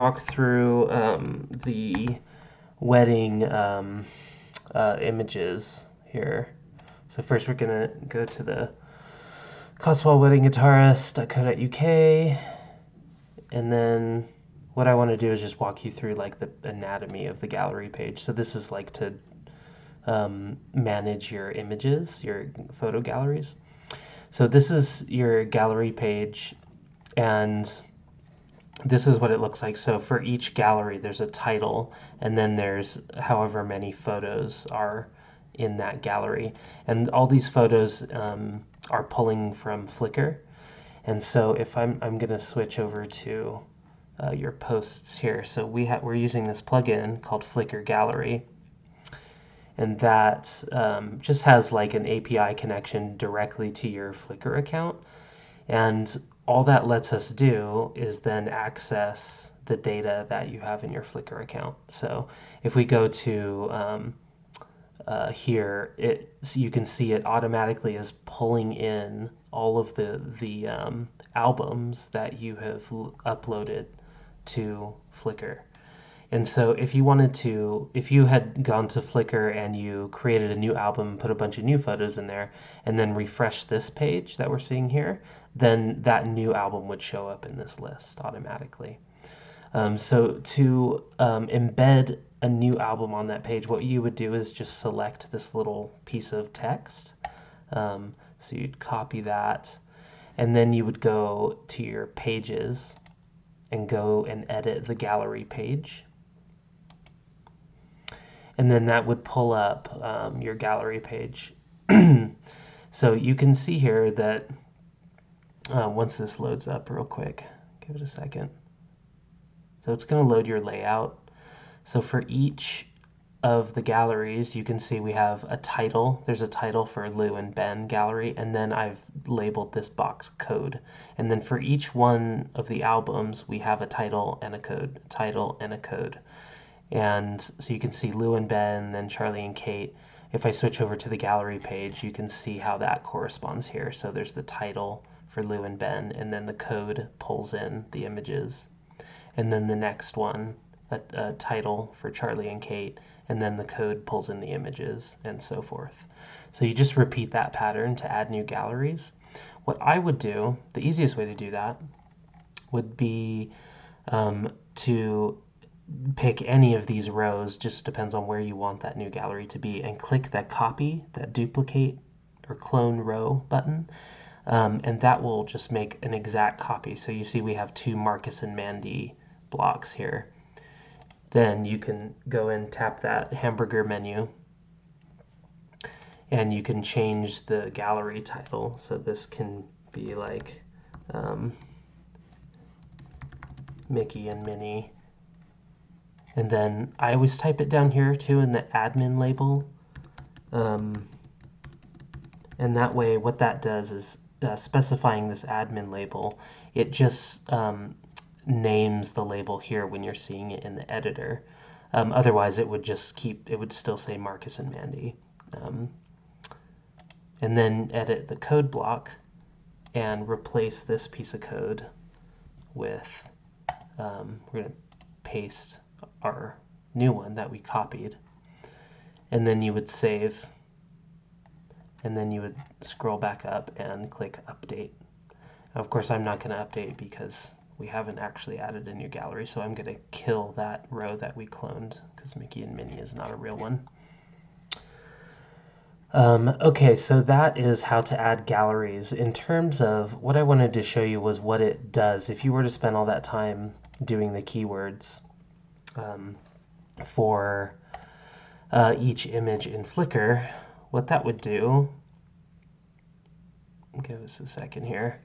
walk through the wedding images here. So first we're gonna go to the cotswoldweddingguitarist.co.uk, and then what I want to do is just walk you through like the anatomy of the gallery page. So this is like to manage your images, your photo galleries. So this is your gallery page, and this is what it looks like. So for each gallery, there's a title, and then there's however many photos are in that gallery. And all these photos are pulling from Flickr. And so if I'm going to switch over to your posts here. So we're using this plugin called Flickr Gallery. And that just has like an API connection directly to your Flickr account. And all that lets us do is then access the data that you have in your Flickr account. So if we go to here, so you can see it automatically is pulling in all of the albums that you have uploaded to Flickr. And so if you had gone to Flickr and you created a new album and put a bunch of new photos in there and then refresh this page that we're seeing here, then that new album would show up in this list automatically. So to embed a new album on that page, what you would do is just select this little piece of text. So you'd copy that, and then you would go to your pages and go and edit the gallery page. And then that would pull up your gallery page. So you can see here that once this loads up real quick, give it a second. So it's going to load your layout. So for each of the galleries, you can see we have a title. There's a title for Lou and Ben gallery, and then I've labeled this box code. And then for each one of the albums, we have a title and a code, title and a code. And so you can see Lou and Ben, then Charlie and Kate. If I switch over to the gallery page, you can see how that corresponds here. So there's the title for Lou and Ben, and then the code pulls in the images. And then the next one, a title for Charlie and Kate, and then the code pulls in the images, and so forth. So you just repeat that pattern to add new galleries. What I would do, the easiest way to do that, would be to pick any of these rows, just depends on where you want that new gallery to be, and click that copy, that duplicate or clone row button, and that will just make an exact copy. So you see we have two Marcus and Mandy blocks here. Then you can go and tap that hamburger menu, and you can change the gallery title. So this can be like Mickey and Minnie. And then I always type it down here too in the admin label. And that way what that does is specifying this admin label, it just names the label here when you're seeing it in the editor. Otherwise it would still say Marcus and Mandy. And then edit the code block and replace this piece of code with, we're going to paste our new one that we copied, and then you would save, and then you would scroll back up and click update. Of course I'm not going to update because we haven't actually added a new gallery, so I'm going to kill that row that we cloned because Mickey and Minnie is not a real one. Okay, so that is how to add galleries. In terms of what I wanted to show you was what it does. If you were to spend all that time doing the keywords for each image in Flickr, what that would do, give us a second here,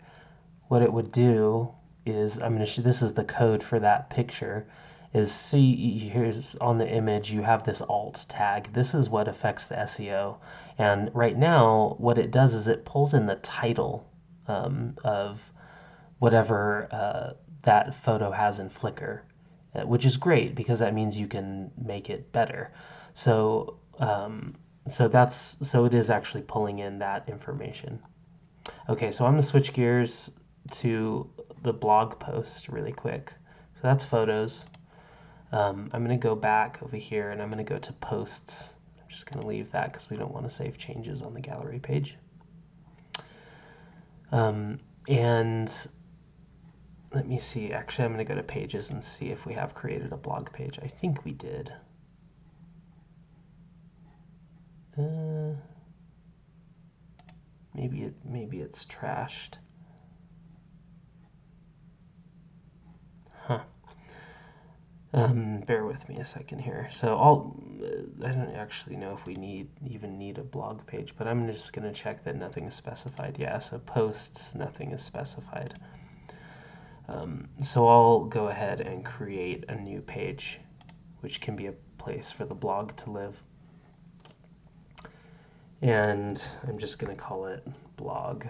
what it would do is, I'm going to show, this is the code for that picture, is see, here's on the image you have this alt tag. This is what affects the SEO, and right now what it does is it pulls in the title of whatever that photo has in Flickr, which is great because that means you can make it better. So so it is actually pulling in that information. Okay, so I'm going to switch gears to the blog post really quick. So that's photos. I'm going to go back over here and I'm going to go to posts. I'm just going to leave that because we don't want to save changes on the gallery page. And let me see. Actually, I'm going to go to pages and see if we have created a blog page. I think we did. Maybe it's trashed. Huh. Bear with me a second here. So I don't actually know if we even need a blog page, but I'm just going to check that nothing is specified. Yeah, so posts, nothing is specified. So I'll go ahead and create a new page, which can be a place for the blog to live. And I'm just going to call it blog.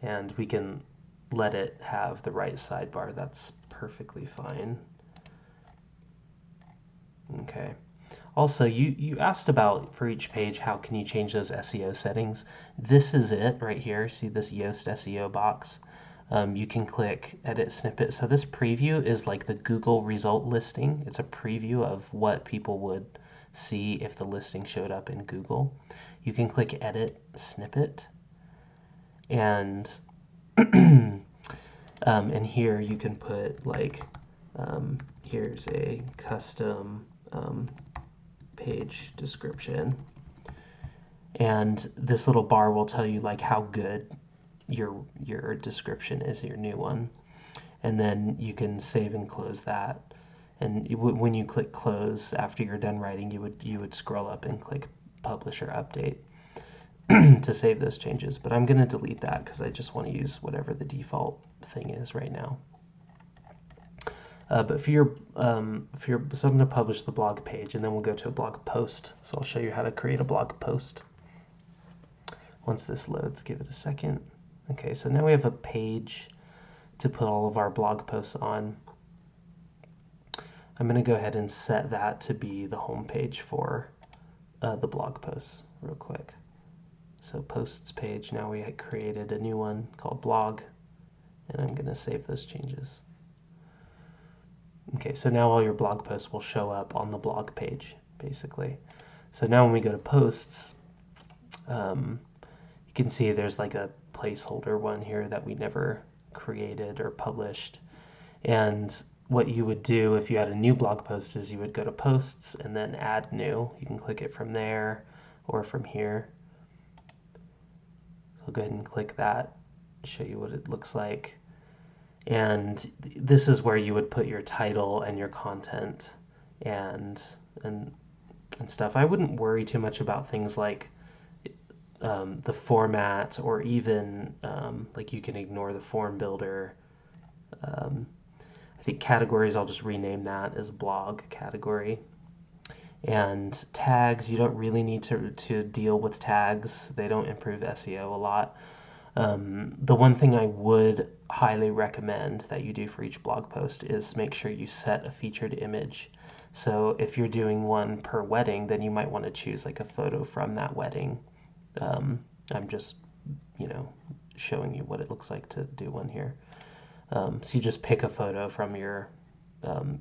And we can let it have the right sidebar. That's perfectly fine. Okay. Also, you asked about for each page, how can you change those SEO settings? This is it right here. See this Yoast SEO box? You can click edit snippet. So this preview is like the Google result listing. It's a preview of what people would see if the listing showed up in Google. You can click edit snippet, and and here you can put like, here's a custom page description, and this little bar will tell you like how good your description is, your new one, and then you can save and close that. And when you click close after you're done writing, you would scroll up and click publish or update to save those changes. But I'm going to delete that because I just want to use whatever the default thing is right now. But so I'm going to publish the blog page, and then we'll go to a blog post. So I'll show you how to create a blog post. Once this loads, give it a second. Okay, so now we have a page to put all of our blog posts on. I'm going to go ahead and set that to be the home page for the blog posts real quick. So posts page, now we had created a new one called blog, and I'm going to save those changes. Okay, so now all your blog posts will show up on the blog page, basically. So now when we go to posts, you can see there's like a placeholder one here that we never created or published. And what you would do if you had a new blog post is you would go to posts and then add new. You can click it from there or from here. So I'll go ahead and click that, show you what it looks like. And this is where you would put your title and your content and stuff. I wouldn't worry too much about things like the format, or even like you can ignore the form builder. I think categories, I'll just rename that as blog category. And tags, you don't really need to deal with tags. They don't improve SEO a lot. The one thing I would highly recommend that you do for each blog post is make sure you set a featured image. So if you're doing one per wedding, then you might want to choose like a photo from that wedding. I'm just, showing you what it looks like to do one here. So you just pick a photo from your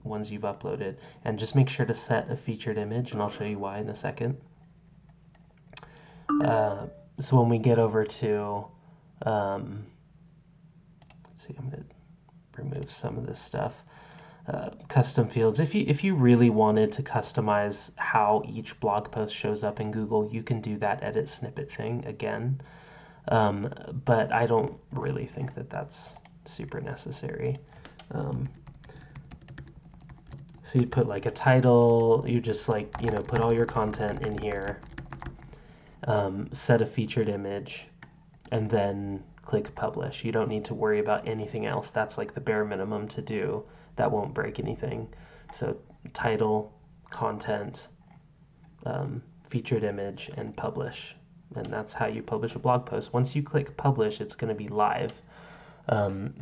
ones you've uploaded, and just make sure to set a featured image, and I'll show you why in a second. So when we get over to, let's see, I'm going to remove some of this stuff. Custom fields. If you really wanted to customize how each blog post shows up in Google, you can do that edit snippet thing again. But I don't really think that that's super necessary. So you put like a title, you just like, put all your content in here, set a featured image, and then click publish. You don't need to worry about anything else. That's like the bare minimum to do. That won't break anything. So title, content, featured image, and publish. And that's how you publish a blog post. Once you click publish, it's going to be live.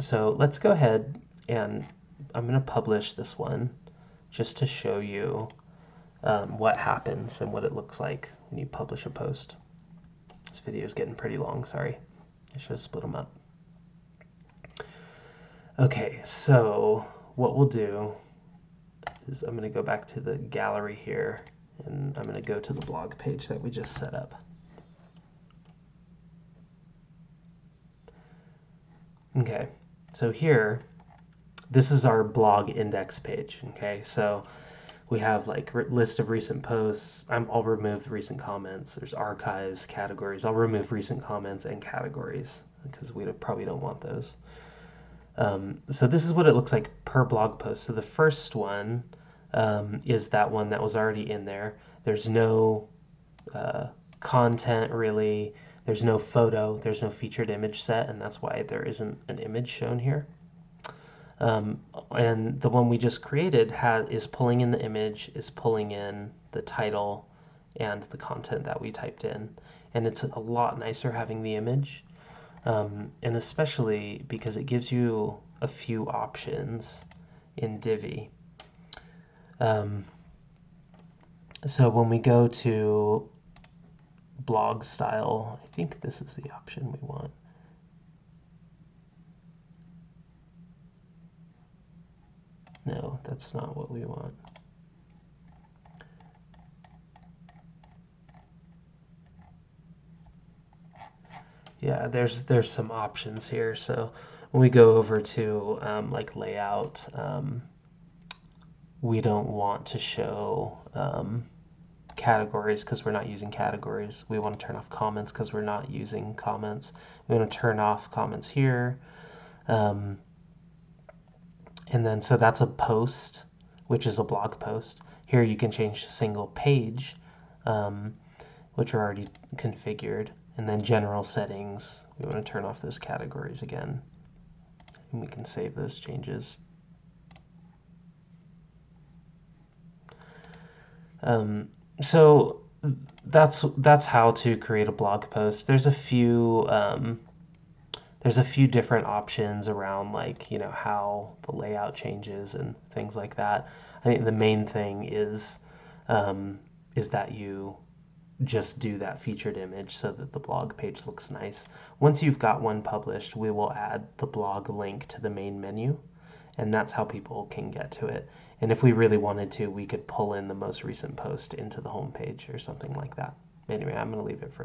So let's go ahead, and I'm going to publish this one just to show you what happens and what it looks like when you publish a post. This video is getting pretty long, sorry. I should have split them up. Okay, so what we'll do is I'm going to go back to the gallery here, and I'm going to go to the blog page that we just set up. Okay, so here, this is our blog index page. Okay, so we have like list of recent posts. I'll remove recent comments. There's archives, categories. I'll remove recent comments and categories because we probably don't want those. So this is what it looks like per blog post. So the first one is that one that was already in there. There's no content really. There's no photo. There's no featured image set, and that's why there isn't an image shown here. And the one we just created is pulling in the image, is pulling in the title and the content that we typed in. And it's a lot nicer having the image, and especially because it gives you a few options in Divi. So when we go to blog style, I think this is the option we want. No, that's not what we want. Yeah, there's some options here. So when we go over to like layout, we don't want to show categories because we're not using categories. We want to turn off comments because we're not using comments. We want to turn off comments here. And then so that's a post, which is a blog post. Here you can change to single page, which are already configured. And then general settings, we want to turn off those categories again. And we can save those changes. So that's how to create a blog post. There's a few different options around, like, you know, how the layout changes and things like that. I think the main thing is that you just do that featured image so that the blog page looks nice. Once you've got one published, we will add the blog link to the main menu, and that's how people can get to it. And if we really wanted to, we could pull in the most recent post into the home page or something like that. Anyway, I'm going to leave it for now.